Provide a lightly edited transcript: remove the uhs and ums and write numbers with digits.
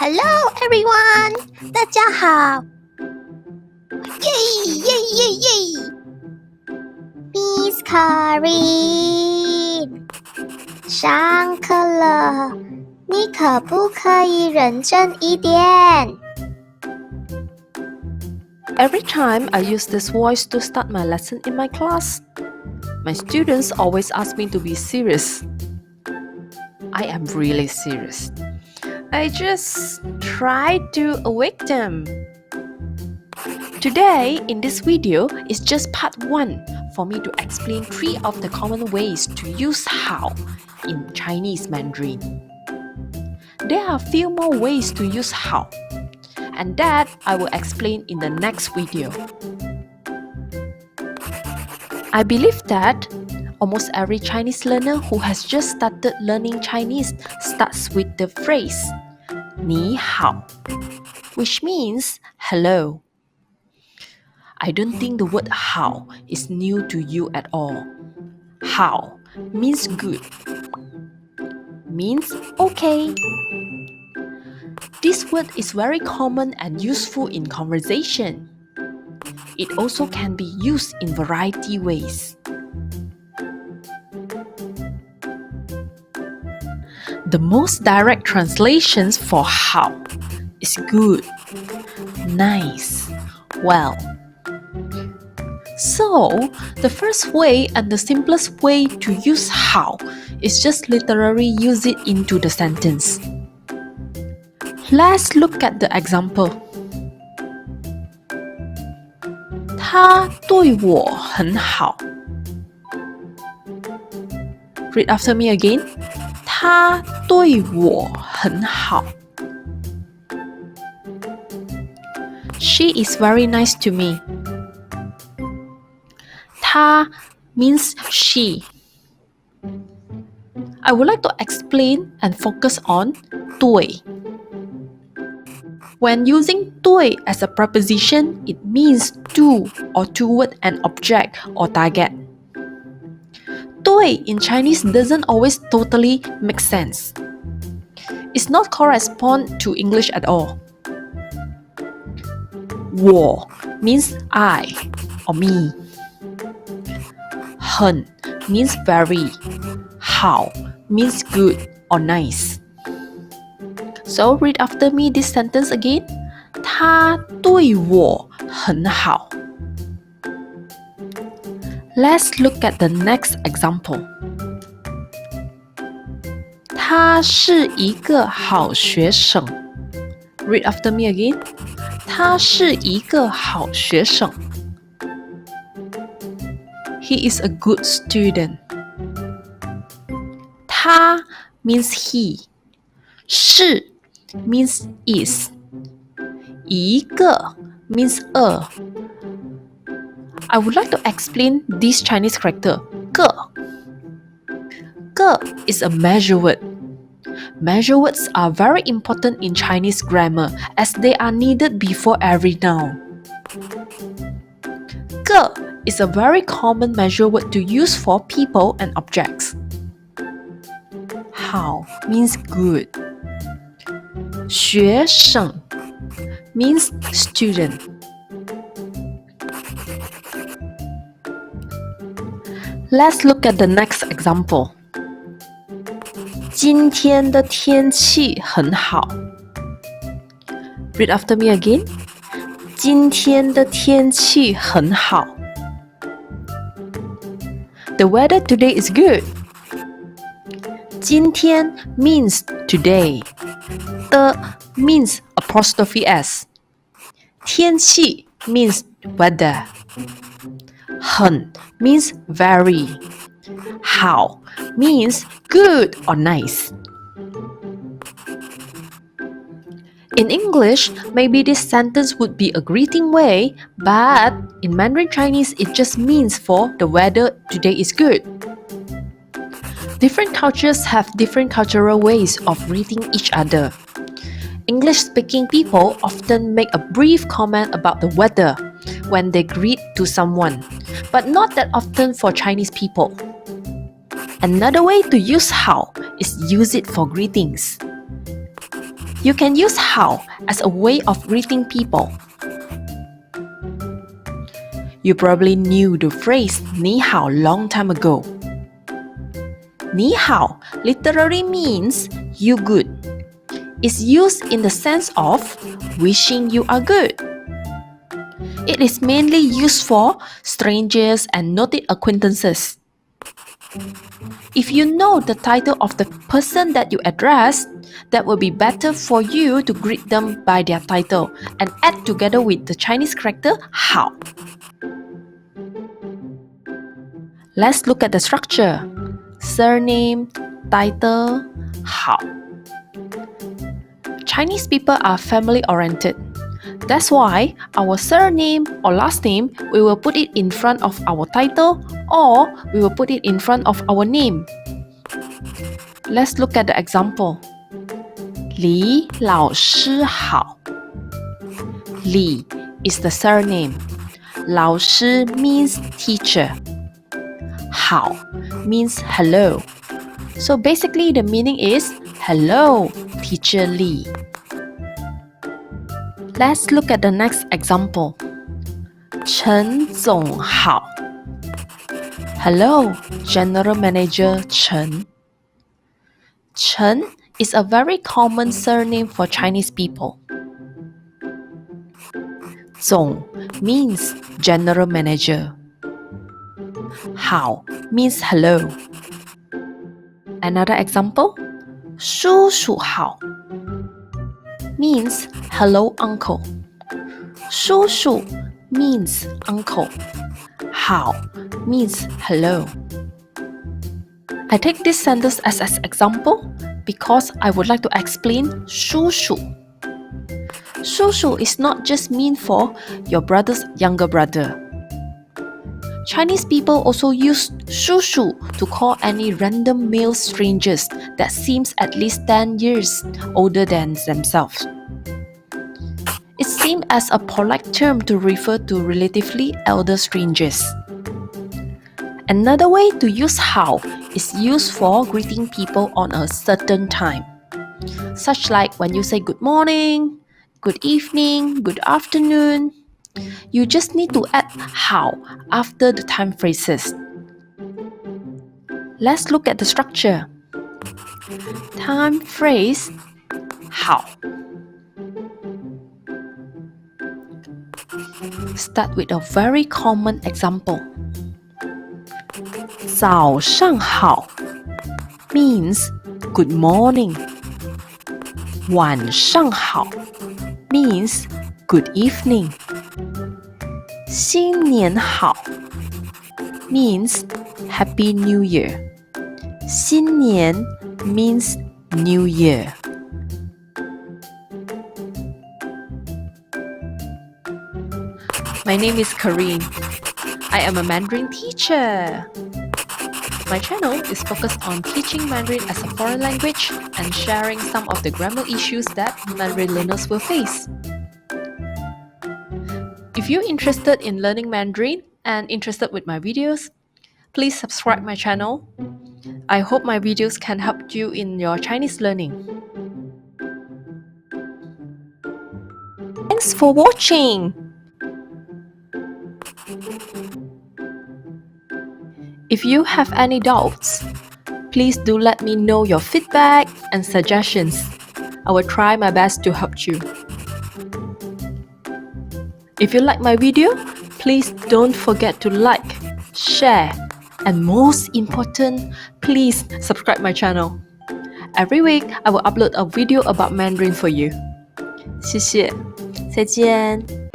Hello everyone， 大家好。耶耶耶耶 Miss Careen， 上课了，你可不可以认真一点？ Every time I use this voice to start my lesson in my class, my students always ask me to be serious. I am really serious. I just try to awake them. Today, in this video, is just part 1 for me to explain 3 of the common ways to use 好 in Chinese Mandarin. There are a few more ways to use 好, and that I will explain in the next video. I believe that almost every Chinese learner who has just started learning Chinese starts with the phrase 你好, which means hello. I don't think the word 好 is new to you at all. 好 means good, means okay. This word is very common and useful in conversation. It also can be used in variety ways. The most direct translations for 好 is good, nice, well. So, the first way and the simplest way to use 好 is just literally use it into the sentence. Let's look at the example. 他对我很好. Read after me again. 他对我很好. She is very nice to me. 她 means she. I would like to explain and focus on 对. When using 对 as a preposition, it means to or toward an object or target. 对 in Chinese doesn't always totally make sense. It's not correspond to English at all. 我 means I or me. 很 means very. 好 means good or nice. So read after me this sentence again. 他对我很好. Let's look at the next example. 他是一个好学生. Read after me again. 他是一个好学生. He is a good student. 他 means he. 是 means is. 一个 means a. I would like to explain this Chinese character 个. 个 is a measure word. Measure words are very important in Chinese grammar as they are needed before every noun. 个 is a very common measure word to use for people and objects. 好 means good. 学生 means student. Let's look at the next example. 今天的天气很好. Read after me again. 今天的天气很好. The weather today is good. 今天 means today. 的 means apostrophe s. 天气 means weather. 很 means very. 好 means good or nice. In English, maybe this sentence would be a greeting way, but in Mandarin Chinese, it just means for the weather today is good. Different cultures have different cultural ways of greeting each other. English-speaking people often make a brief comment about the weather when they greet to someone, but not that often for Chinese people. Another way to use 好 is use it for greetings. You can use 好 as a way of greeting people. You probably knew the phrase 你好 long time ago. 你好 literally means you good. It's used in the sense of wishing you are good. It is mainly used for strangers and noted acquaintances. If you know the title of the person that you address, that will be better for you to greet them by their title and add together with the Chinese character 好. Let's look at the structure. Surname, title, 好. Chinese people are family-oriented. That's why our surname or last name, we will put it in front of our title or we will put it in front of our name. Let's look at the example. 李老师好. Li is the surname. 老师 means teacher. 好 means hello. So basically the meaning is hello, teacher Li. Let's look at the next example. 陈总好. Hello, General Manager Chen. Chen is a very common surname for Chinese people. 总 means General Manager. 好 means hello. Another example. 叔叔好 means hello uncle. 叔叔 means uncle. 好 means hello. I take this sentence as an example because I would like to explain 叔叔. 叔叔 is not just mean for your brother's younger brother. Chinese people also use 叔叔 to call any random male strangers that seems at least 10 years older than themselves. It's seen as a polite term to refer to relatively elder strangers. Another way to use 好 is used for greeting people on a certain time. Such like when you say good morning, good evening, good afternoon. You just need to add 好 after the time phrases. Let's look at the structure. Time phrase 好. Start with a very common example. 早上好 means good morning. 晚上好 means good evening. 新年好 means Happy New Year. 新年 means New Year. My name is Careen. I am a Mandarin teacher. My channel is focused on teaching Mandarin as a foreign language and sharing some of the grammar issues that Mandarin learners will face. If you're interested in learning Mandarin and interested with my videos, please subscribe my channel. I hope my videos can help you in your Chinese learning. Thanks for watching! If you have any doubts, please do let me know your feedback and suggestions. I will try my best to help you. If you like my video, please don't forget to like, share, and most important, please subscribe my channel. Every week, I will upload a video about Mandarin for you. 谢谢，再见。